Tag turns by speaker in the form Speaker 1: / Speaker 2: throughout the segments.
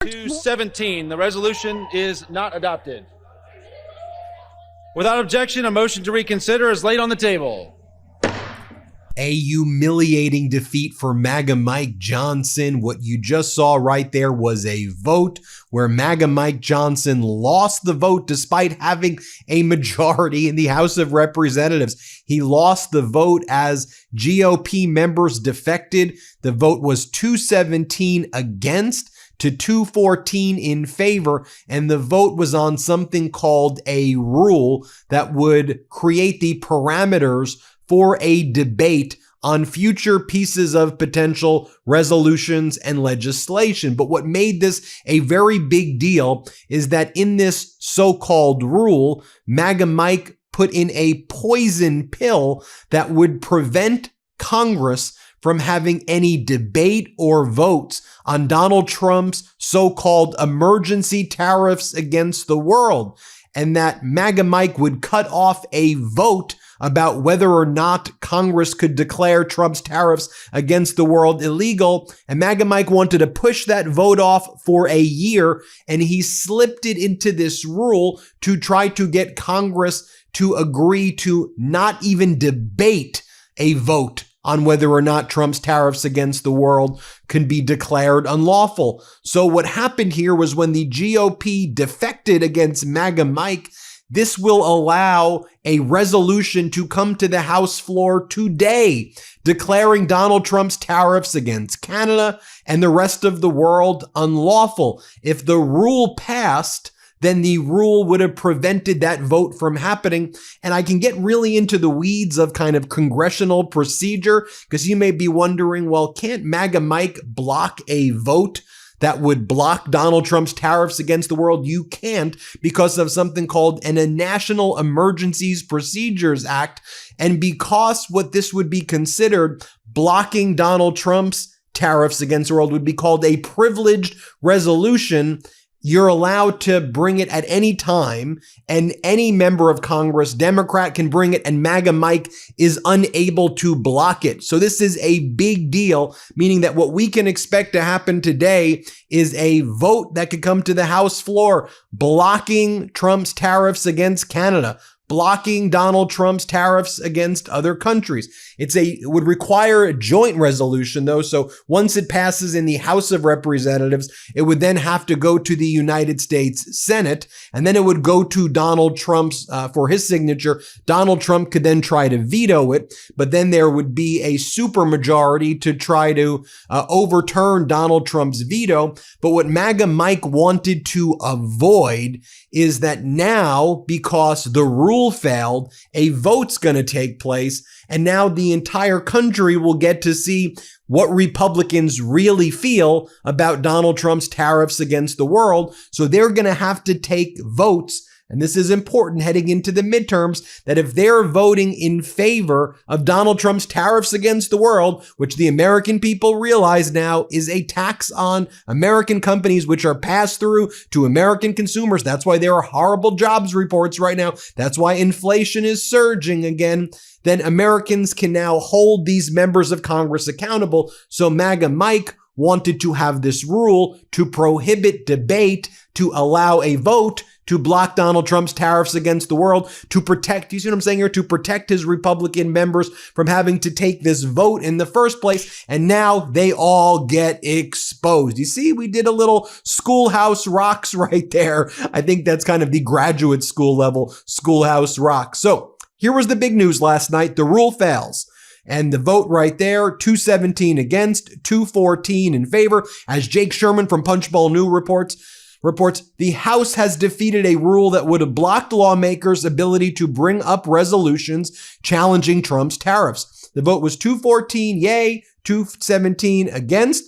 Speaker 1: 217. The resolution is not adopted. Without objection, a motion to reconsider is laid on the table.
Speaker 2: A humiliating defeat for MAGA Mike Johnson. What you just saw right there was a vote where MAGA Mike Johnson lost the vote despite having a majority in the House of Representatives. He lost the vote as GOP members defected. The vote was 217 against to 214 in favor, and the vote was on something called a rule that would create the parameters for a debate on future pieces of potential resolutions and legislation. But what made this a very big deal is that in this so-called rule, MAGA Mike put in a poison pill that would prevent Congress from having any debate or votes on Donald Trump's so-called emergency tariffs against the world, and that MAGA Mike would cut off a vote about whether or not Congress could declare Trump's tariffs against the world illegal. And MAGA Mike wanted to push that vote off for a year, and he slipped it into this rule to try to get Congress to agree to not even debate a vote on whether or not Trump's tariffs against the world can be declared unlawful. So what happened here was when the GOP defected against MAGA Mike, this will allow a resolution to come to the House floor today, declaring Donald Trump's tariffs against Canada and the rest of the world unlawful. If the rule passed, then the rule would have prevented that vote from happening. And I can get really into the weeds of kind of congressional procedure, because you may be wondering, well, can't MAGA Mike block a vote that would block Donald Trump's tariffs against the world? You can't, because of something called a National Emergencies Procedures Act. And because what this would be considered, blocking Donald Trump's tariffs against the world, would be called a privileged resolution, you're allowed to bring it at any time, and any member of Congress, Democrat, can bring it, and MAGA Mike is unable to block it. So this is a big deal, meaning that what we can expect to happen today is a vote that could come to the House floor blocking Trump's tariffs against Canada, blocking Donald Trump's tariffs against other countries. It would require a joint resolution, though. So once it passes in the House of Representatives, it would then have to go to the United States Senate, and then it would go to Donald Trump's for his signature. Donald Trump could then try to veto it, but then there would be a supermajority to try to overturn Donald Trump's veto. But what MAGA Mike wanted to avoid is that now, because the rule failed, a vote's going to take place, and now the entire country will get to see what Republicans really feel about Donald Trump's tariffs against the world. So they're going to have to take votes. And this is important heading into the midterms, that if they're voting in favor of Donald Trump's tariffs against the world, which the American people realize now is a tax on American companies, which are passed through to American consumers. That's why there are horrible jobs reports right now. That's why inflation is surging again. Then Americans can now hold these members of Congress accountable. So MAGA Mike wanted to have this rule to prohibit debate, to allow a vote to block Donald Trump's tariffs against the world, to protect, you see what I'm saying here? To protect his Republican members from having to take this vote in the first place. And now they all get exposed. You see, we did a little Schoolhouse Rocks right there. I think that's kind of the graduate school level Schoolhouse Rock. So here was the big news last night. The rule fails. And the vote right there, 217 against, 214 in favor. As Jake Sherman from Punchbowl News reports, the House has defeated a rule that would have blocked lawmakers' ability to bring up resolutions challenging Trump's tariffs. The vote was 214 yay, 217 against.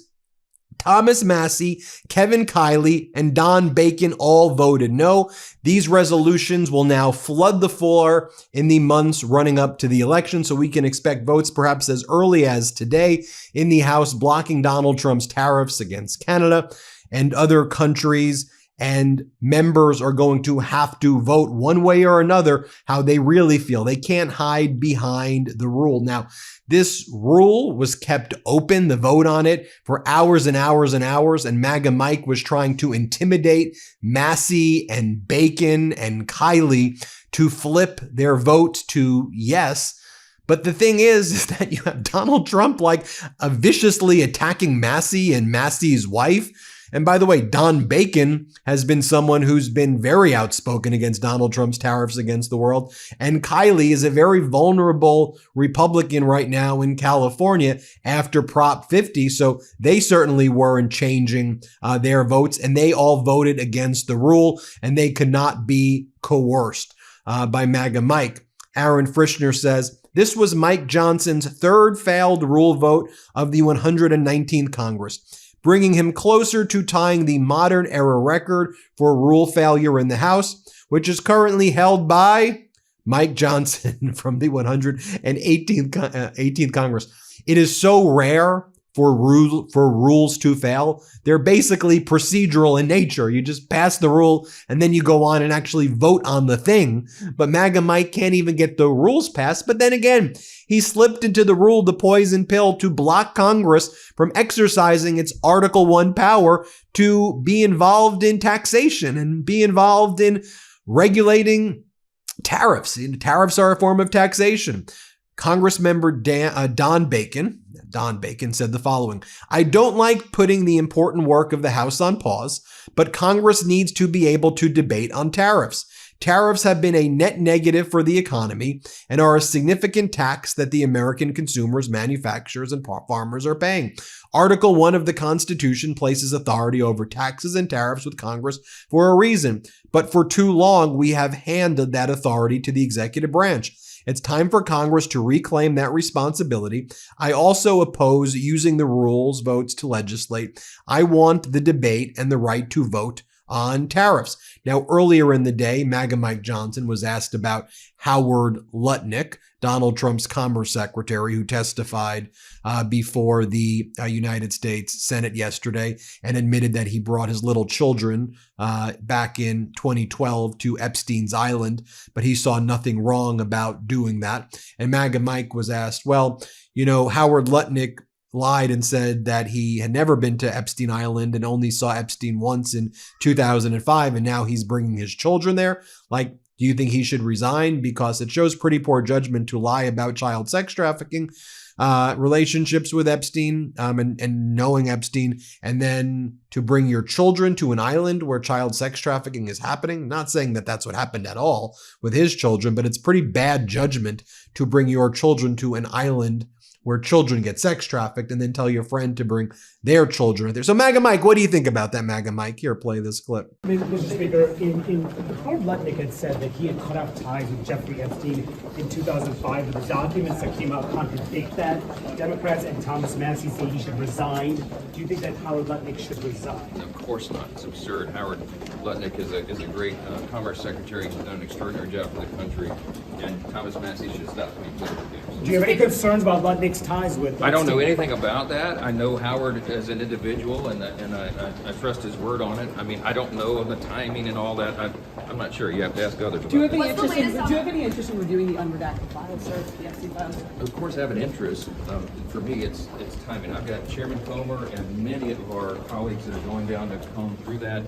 Speaker 2: Thomas Massey, Kevin Kiley, and Don Bacon all voted no. These resolutions will now flood the floor in the months running up to the election, so we can expect votes perhaps as early as today in the House blocking Donald Trump's tariffs against Canada and other countries. and members are going to have to vote one way or another how they really feel. They can't hide behind the rule. Now, this rule was kept open, the vote on it, for hours and hours and hours, and MAGA Mike was trying to intimidate Massey and Bacon and Kiley to flip their vote to yes. But the thing is that you have Donald Trump like viciously attacking Massey and Massey's wife. And by the way, Don Bacon has been someone who's been very outspoken against Donald Trump's tariffs against the world. And Kiley is a very vulnerable Republican right now in California after Prop 50. So they certainly weren't changing their votes, and they all voted against the rule, and they could not be coerced by MAGA Mike. Aaron Frischner says, this was Mike Johnson's third failed rule vote of the 119th Congress, bringing him closer to tying the modern era record for rule failure in the House, which is currently held by Mike Johnson from the 118th Congress. It is so rare for rules to fail. They're basically procedural in nature. You just pass the rule and then you go on and actually vote on the thing. But MAGA Mike can't even get the rules passed. But then again, he slipped into the rule the poison pill to block Congress from exercising its Article 1 power to be involved in taxation and be involved in regulating tariffs. Tariffs are a form of taxation. Congressmember Don Bacon said the following: I don't like putting the important work of the House on pause, but Congress needs to be able to debate on tariffs. Tariffs have been a net negative for the economy and are a significant tax that the American consumers, manufacturers, and farmers are paying. Article 1 of the Constitution places authority over taxes and tariffs with Congress for a reason, but for too long we have handed that authority to the executive branch. It's time for Congress to reclaim that responsibility. I also oppose using the rules votes to legislate. I want the debate and the right to vote on tariffs. Now, earlier in the day, MAGA Mike Johnson was asked about Howard Lutnick, Donald Trump's Commerce Secretary, who testified before the United States Senate yesterday and admitted that he brought his little children back in 2012 to Epstein's Island, but he saw nothing wrong about doing that. And MAGA Mike was asked, well, you know, Howard Lutnick lied and said that he had never been to Epstein Island and only saw Epstein once in 2005, and now he's bringing his children there. Like, do you think he should resign? Because it shows pretty poor judgment to lie about child sex trafficking relationships with Epstein and knowing Epstein, and then to bring your children to an island where child sex trafficking is happening. Not saying that that's what happened at all with his children, but it's pretty bad judgment to bring your children to an island where children get sex trafficked and then tell your friend to bring their children there. So MAGA Mike, what do you think about that, MAGA Mike? Here, play this clip.
Speaker 3: Mr. Speaker, Howard Lutnick had said that he had cut off ties with Jeffrey Epstein in 2005, but the documents that came out contradict that. Democrats and Thomas Massey say he should resign. Do you think that Howard Lutnick should resign?
Speaker 4: Of course not. It's absurd. Howard Lutnick is a great Commerce Secretary. He's done an extraordinary job for the country, and Thomas Massey should stop playing political games.
Speaker 3: Do you have any concerns about Lutnick's ties with Epstein?
Speaker 4: I don't know anything about that. I know Howard as an individual, and I trust his word on it. I mean, I don't know of the timing and all that. I'm not sure. You have to ask others.
Speaker 5: Do you have any interest in reviewing the unredacted files, sir? The Epstein files?
Speaker 4: Of course, I have an interest. For me, it's timing. I've got Chairman Comer and many of our colleagues that are going down to comb through that.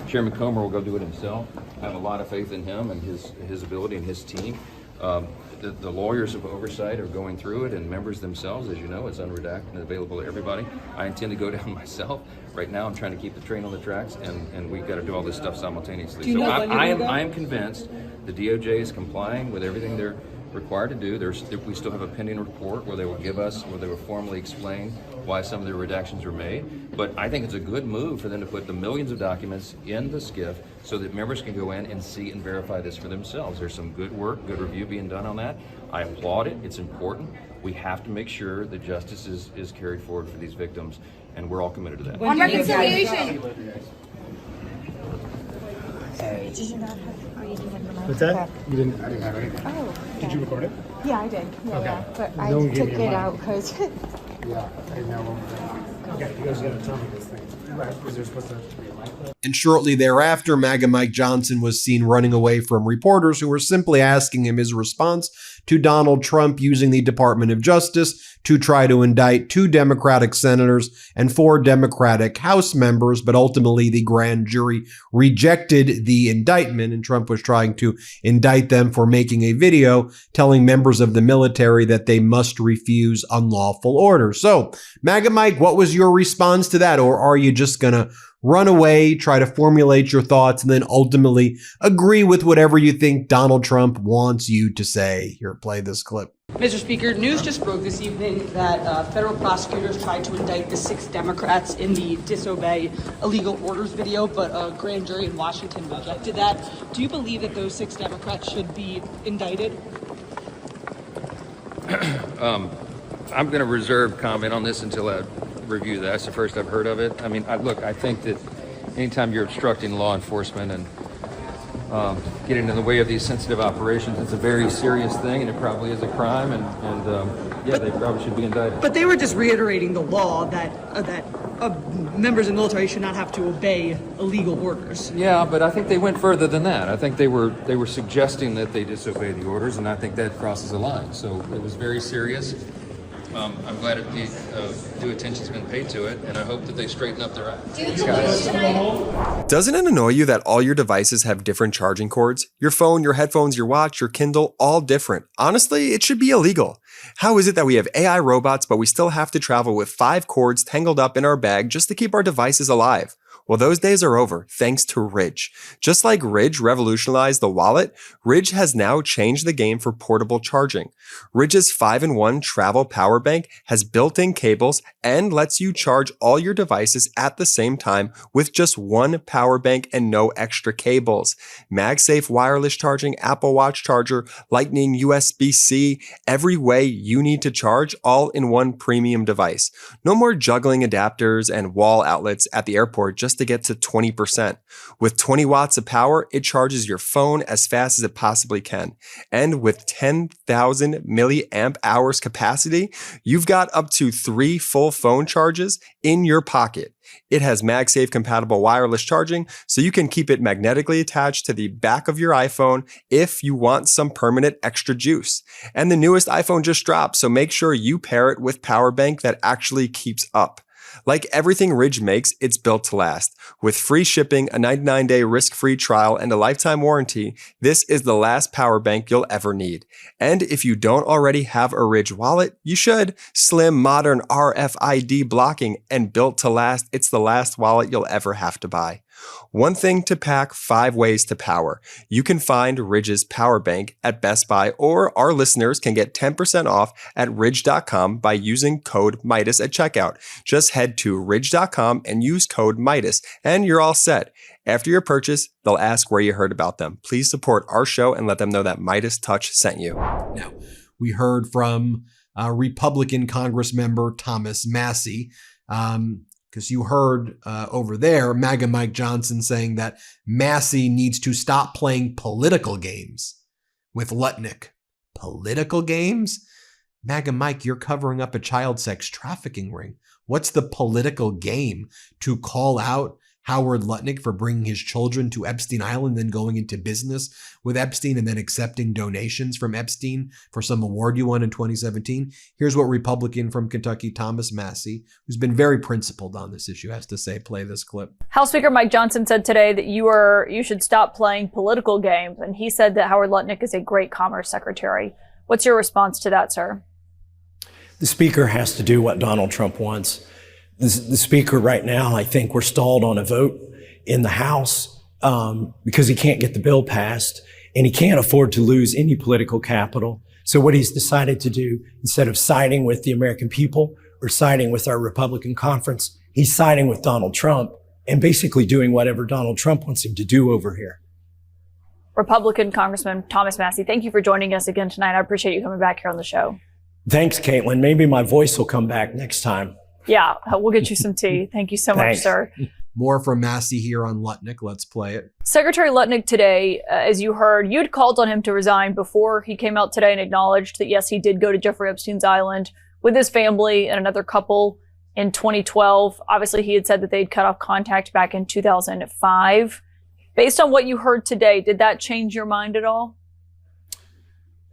Speaker 4: Chairman Comer will go do it himself. I have a lot of faith in him and his ability and his team. The lawyers of oversight are going through it, and members themselves, as you know, it's unredacted and available to everybody. I intend to go down myself. Right now, I'm trying to keep the train on the tracks, and we've got to do all this stuff simultaneously. So I am convinced the DOJ is complying with everything they're required to do. We still have a pending report where they will formally explain why some of the redactions were made. But I think it's a good move for them to put the millions of documents in the SCIF so that members can go in and see and verify this for themselves. There's some good work, good review being done on that. I applaud it. It's important. We have to make sure that justice is carried forward for these victims, and we're all committed to that.
Speaker 6: On reconciliation.
Speaker 7: Did you not have? Oh, you didn't have the mic.
Speaker 3: What's that? You didn't. I didn't have anything.
Speaker 7: Oh. Okay.
Speaker 3: Did you record it?
Speaker 7: Yeah, I did. Yeah,
Speaker 3: Okay.
Speaker 7: yeah. But
Speaker 3: No
Speaker 7: I
Speaker 3: one gave
Speaker 7: took
Speaker 3: me a
Speaker 7: it
Speaker 3: mic.
Speaker 7: out because.
Speaker 3: Yeah, I didn't know what was that. Okay, you guys gotta tell me this thing. Right, was there supposed to be a mic?
Speaker 2: And shortly thereafter, MAGA Mike Johnson was seen running away from reporters who were simply asking him his response to Donald Trump using the Department of Justice to try to indict 2 Democratic senators and 4 Democratic House members, but ultimately the grand jury rejected the indictment, and Trump was trying to indict them for making a video telling members of the military that they must refuse unlawful orders. So, MAGA Mike, what was your response to that? Or are you just gonna run away, try to formulate your thoughts, and then ultimately agree with whatever you think Donald Trump wants you to say? Here, play this clip.
Speaker 5: Mr. Speaker, news just broke this evening that federal prosecutors tried to indict the 6 Democrats in the disobey illegal orders video, but a grand jury in Washington rejected that. Do you believe that those 6 Democrats should be indicted?
Speaker 4: I'm going to reserve comment on this until I review that. That's the first I've heard of it. I mean, look, I think that anytime you're obstructing law enforcement and getting in the way of these sensitive operations, it's a very serious thing, and it probably is a crime, and yeah, they probably should be indicted.
Speaker 5: But they were just reiterating the law that members of the military should not have to obey illegal orders.
Speaker 4: Yeah, but I think they went further than that. I think they were suggesting that they disobey the orders, and I think that crosses a line. So it was very serious. I'm glad due attention's been paid to it, and I hope that they straighten up their act.
Speaker 6: Doesn't it annoy you that all your devices have different charging cords? Your phone, your headphones, your watch, your Kindle, all different. Honestly, it should be illegal. How is it that we have AI robots, but we still have to travel with 5 cords tangled up in our bag just to keep our devices alive? Well, those days are over, thanks to Ridge. Just like Ridge revolutionized the wallet, Ridge has now changed the game for portable charging. Ridge's 5-in-1 travel power bank has built-in cables and lets you charge all your devices at the same time with just one power bank and no extra cables. MagSafe wireless charging, Apple Watch charger, Lightning USB-C, every way you need to charge, all in one premium device. No more juggling adapters and wall outlets at the airport just to get to 20%. With 20 watts of power, it charges your phone as fast as it possibly can. And with 10,000 milliamp hours capacity, you've got up to 3 full phone charges in your pocket. It has MagSafe compatible wireless charging, so you can keep it magnetically attached to the back of your iPhone if you want some permanent extra juice. And the newest iPhone just dropped, so make sure you pair it with power bank that actually keeps up. Like everything Ridge makes, it's built to last. With free shipping, a 99-day risk-free trial, and a lifetime warranty, this is the last power bank you'll ever need. And if you don't already have a Ridge wallet, you should. Slim, modern RFID blocking, and built to last, it's the last wallet you'll ever have to buy. One thing to pack, 5 ways to power. You can find Ridge's power bank at Best Buy, or our listeners can get 10% off at ridge.com by using code Meidas at checkout. Just head to ridge.com and use code Meidas, and you're all set. After your purchase, they'll ask where you heard about them. Please support our show and let them know that MeidasTouch sent you.
Speaker 2: Now, we heard from Republican Congress member Thomas Massie, because you heard over there MAGA Mike Johnson saying that Massie needs to stop playing political games with Lutnick. Political games? MAGA Mike, you're covering up a child sex trafficking ring. What's the political game? To call out Howard Lutnick for bringing his children to Epstein Island, then going into business with Epstein and then accepting donations from Epstein for some award you won in 2017. Here's what Republican from Kentucky Thomas Massie, who's been very principled on this issue, has to say. Play this clip.
Speaker 8: House Speaker Mike Johnson said today that you should stop playing political games, and he said that Howard Lutnick is a great Commerce Secretary. What's your response to that, sir?
Speaker 9: The Speaker has to do what Donald Trump wants. The Speaker right now, I think we're stalled on a vote in the House because he can't get the bill passed, and he can't afford to lose any political capital. So what he's decided to do, instead of siding with the American people or siding with our Republican conference, he's siding with Donald Trump and basically doing whatever Donald Trump wants him to do over here.
Speaker 8: Republican Congressman Thomas Massie, thank you for joining us again tonight. I appreciate you coming back here on the show.
Speaker 9: Thanks, Caitlin. Maybe my voice will come back next time.
Speaker 8: Yeah, we'll get you some tea. Thank you so much, sir.
Speaker 2: More from Massie here on Lutnick. Let's play it.
Speaker 8: Secretary Lutnick today, as you heard, you'd called on him to resign before he came out today and acknowledged that, yes, he did go to Jeffrey Epstein's island with his family and another couple. in 2012. Obviously, he had said that they'd cut off contact back in 2005. Based on what you heard today, did that change your mind at all?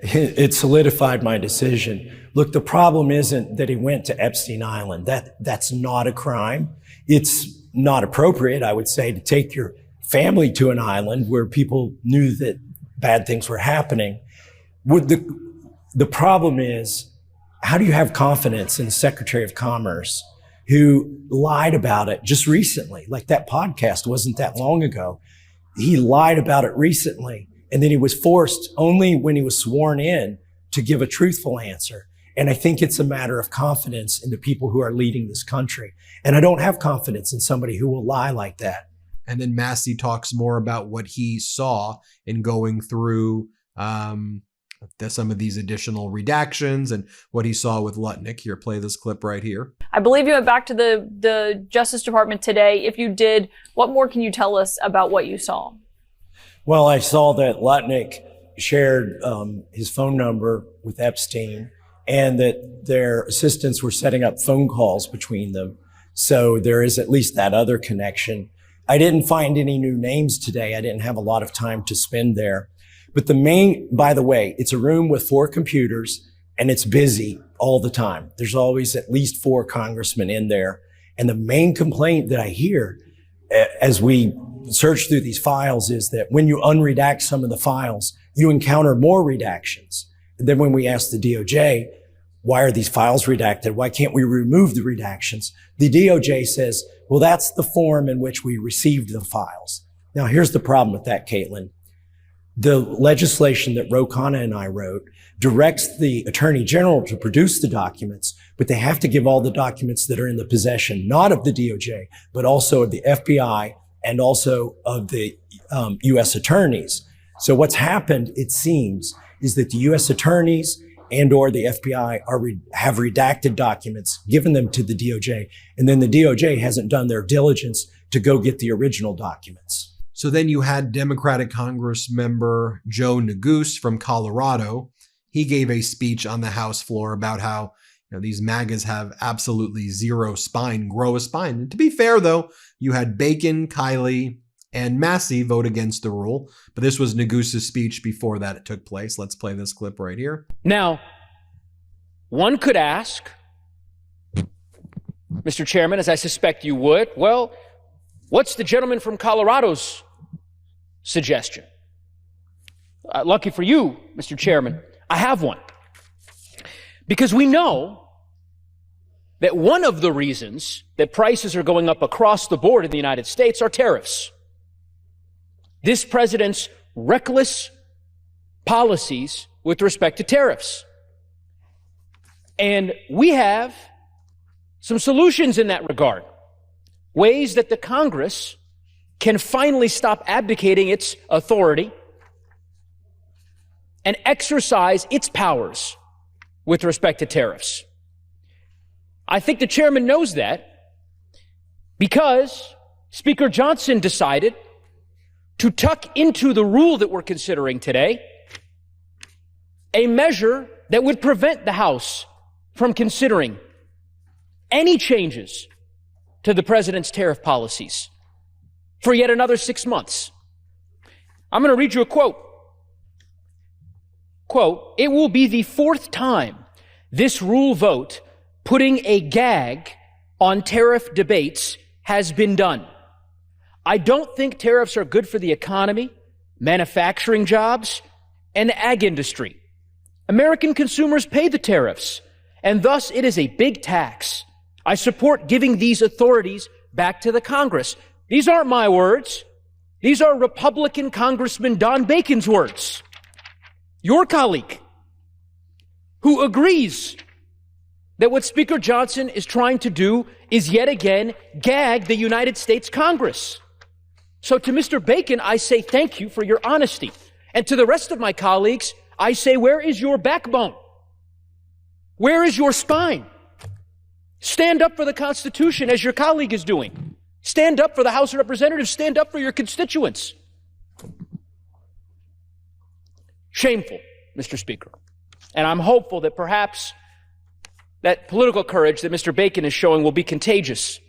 Speaker 9: It solidified my decision. Look, the problem isn't that he went to Epstein Island. That's not a crime. It's not appropriate, I would say, to take your family to an island where people knew that bad things were happening. The problem is, how do you have confidence in the Secretary of Commerce who lied about it just recently? Like, that podcast wasn't that long ago. He lied about it recently, and then he was forced only when he was sworn in to give a truthful answer. And I think it's a matter of confidence in the people who are leading this country. And I don't have confidence in somebody who will lie like that.
Speaker 2: And then Massey talks more about what he saw in going through some of these additional redactions and what he saw with Lutnick. Here, play this clip right here.
Speaker 8: I believe you went back to the Justice Department today. If you did, what more can you tell us about what you saw?
Speaker 9: Well, I saw that Lutnick shared his phone number with Epstein, and that their assistants were setting up phone calls between them. So there is at least that other connection. I didn't find any new names today. I didn't have a lot of time to spend there. But by the way, it's a room with 4 computers, and it's busy all the time. There's always at least 4 congressmen in there. And the main complaint that I hear as we search through these files is that when you unredact some of the files, you encounter more redactions. And then when we ask the DOJ, why are these files redacted? Why can't we remove the redactions? The DOJ says, well, that's the form in which we received the files. Now, here's the problem with that, Caitlin. The legislation that Ro Khanna and I wrote directs the Attorney General to produce the documents, but they have to give all the documents that are in the possession, not of the DOJ, but also of the FBI and also of the U.S. attorneys. So what's happened, it seems, is that the U.S. attorneys and or the FBI have redacted documents, given them to the DOJ, and then the DOJ hasn't done their diligence to go get the original documents.
Speaker 2: So then you had Democratic Congress member Joe Neguse from Colorado. He gave a speech on the House floor about how these MAGAs have absolutely zero spine, grow a spine. And to be fair, though, you had Bacon, Kiley, and Massey vote against the rule. But this was Neguse's speech before that it took place. Let's play this clip right here.
Speaker 10: Now, one could ask, Mr. Chairman, as I suspect you would, well, what's the gentleman from Colorado's suggestion? Lucky for you, Mr. Chairman, I have one. Because we know that one of the reasons that prices are going up across the board in the United States are tariffs. This president's reckless policies with respect to tariffs. And we have some solutions in that regard. Ways that the Congress can finally stop abdicating its authority and exercise its powers with respect to tariffs. I think the chairman knows that because Speaker Johnson decided to tuck into the rule that we're considering today a measure that would prevent the House from considering any changes to the president's tariff policies for yet another 6 months. I'm going to read you a quote. Quote, "It will be the 4th time this rule vote putting a gag on tariff debates has been done. I don't think tariffs are good for the economy, manufacturing jobs, and the ag industry. American consumers pay the tariffs, and thus it is a big tax. I support giving these authorities back to the Congress." These aren't my words. These are Republican Congressman Don Bacon's words. Your colleague, who agrees that what Speaker Johnson is trying to do is yet again gag the United States Congress. So to Mr. Bacon, I say thank you for your honesty. And to the rest of my colleagues, I say, where is your backbone? Where is your spine? Stand up for the Constitution as your colleague is doing. Stand up for the House of Representatives. Stand up for your constituents. Shameful, Mr. Speaker. And I'm hopeful that perhaps that political courage that Mr. Bacon is showing will be contagious.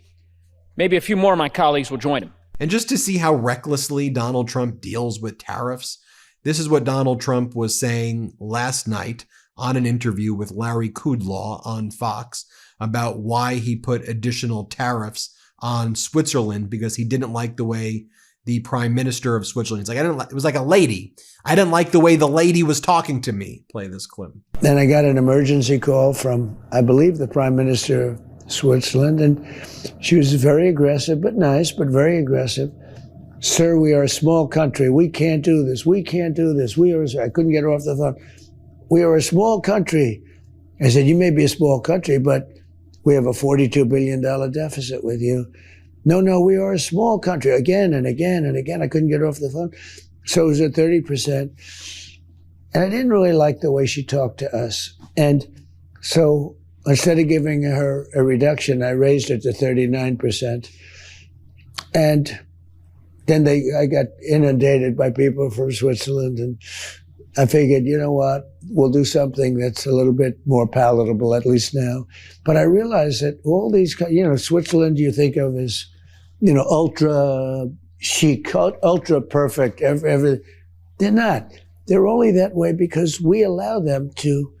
Speaker 10: Maybe a few more of my colleagues will join him.
Speaker 2: And just to see how recklessly Donald Trump deals with tariffs, this is what Donald Trump was saying last night on an interview with Larry Kudlow on Fox about why he put additional tariffs on Switzerland, because he didn't like the way the prime minister of Switzerland, it's like, it was like a lady. I didn't like the way the lady was talking to me. Play this clip.
Speaker 11: Then I got an emergency call from, I believe, the prime minister of Switzerland, and she was very aggressive, but nice, but very aggressive. Sir, we are a small country. We can't do this. We can't do this. I couldn't get her off the phone. We are a small country. I said, you may be a small country, but we have a $42 billion deficit with you. No, we are a small country. Again and again and again. I couldn't get her off the phone. So it was at 30%. And I didn't really like the way she talked to us. And so instead of giving her a reduction, I raised it to 39%. And then I got inundated by people from Switzerland, and I figured, you know what, we'll do something that's a little bit more palatable, at least now. But I realized that all these, Switzerland you think of as, ultra chic, ultra perfect, they're not. They're only that way because we allow them to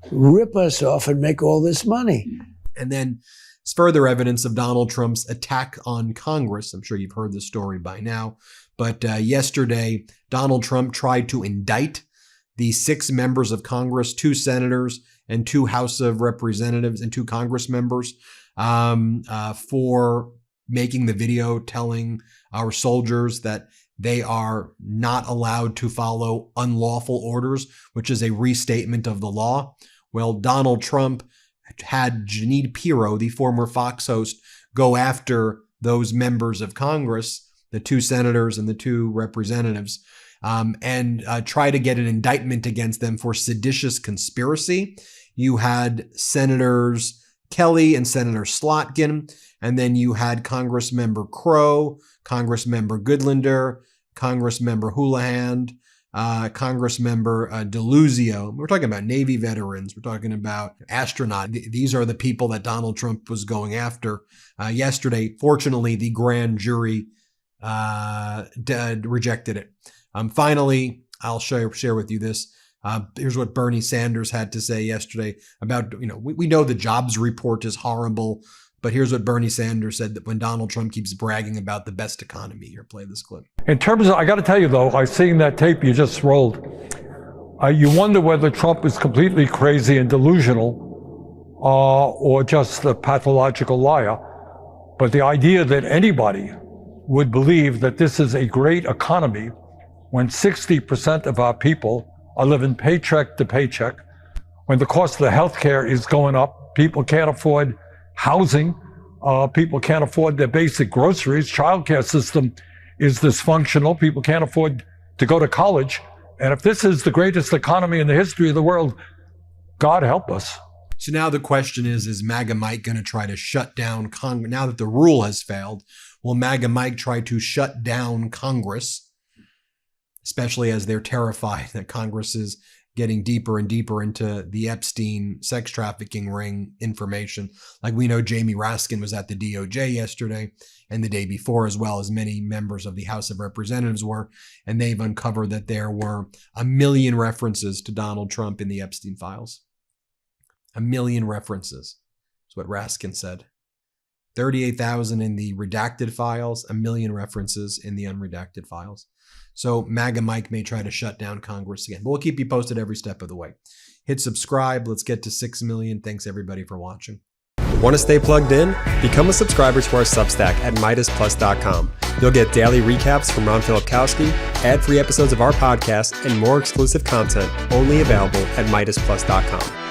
Speaker 11: rip us off and make all this money.
Speaker 2: And then it's further evidence of Donald Trump's attack on Congress. I'm sure you've heard the story by now. But yesterday, Donald Trump tried to indict the 6 members of Congress, 2 senators and 2 House of Representatives and 2 Congress members for making the video telling our soldiers that they are not allowed to follow unlawful orders, which is a restatement of the law. Well, Donald Trump had Jeanine Pirro, the former Fox host, go after those members of Congress, the 2 senators and the 2 representatives, and try to get an indictment against them for seditious conspiracy. You had Senators Kelly and Senator Slotkin, and then you had Congressmember Crow, Congressmember Goodlander, Congressmember Houlihan, Congressmember DeLuzio. We're talking about Navy veterans. We're talking about astronauts. These are the people that Donald Trump was going after yesterday. Fortunately, the grand jury rejected it. Finally, I'll share with you this. Here's what Bernie Sanders had to say yesterday about, we know the jobs report is horrible, but here's what Bernie Sanders said that when Donald Trump keeps bragging about the best economy. Here, play this clip.
Speaker 12: In terms of, I got to tell you though, I've seen that tape you just rolled. You wonder whether Trump is completely crazy and delusional, or just a pathological liar. But the idea that anybody would believe that this is a great economy when 60% of our people are living paycheck to paycheck, when the cost of the healthcare is going up, people can't afford housing, people can't afford their basic groceries, childcare system is dysfunctional, people can't afford to go to college. And if this is the greatest economy in the history of the world, God help us.
Speaker 2: So now the question is MAGA Mike going to try to shut down Congress? Now that the rule has failed, will MAGA Mike try to shut down Congress, especially as they're terrified that Congress is getting deeper and deeper into the Epstein sex trafficking ring information? Like we know Jamie Raskin was at the DOJ yesterday and the day before, as well as many members of the House of Representatives were, and they've uncovered that there were 1 million references to Donald Trump in the Epstein files. 1 million references. That's what Raskin said. 38,000 in the redacted files, 1 million references in the unredacted files. So MAGA Mike may try to shut down Congress again, but we'll keep you posted every step of the way. Hit subscribe. Let's get to 6 million. Thanks everybody for watching.
Speaker 6: Want to stay plugged in? Become a subscriber to our Substack at MeidasPlus.com. You'll get daily recaps from Ron Filipkowski, ad-free episodes of our podcast, and more exclusive content only available at MeidasPlus.com.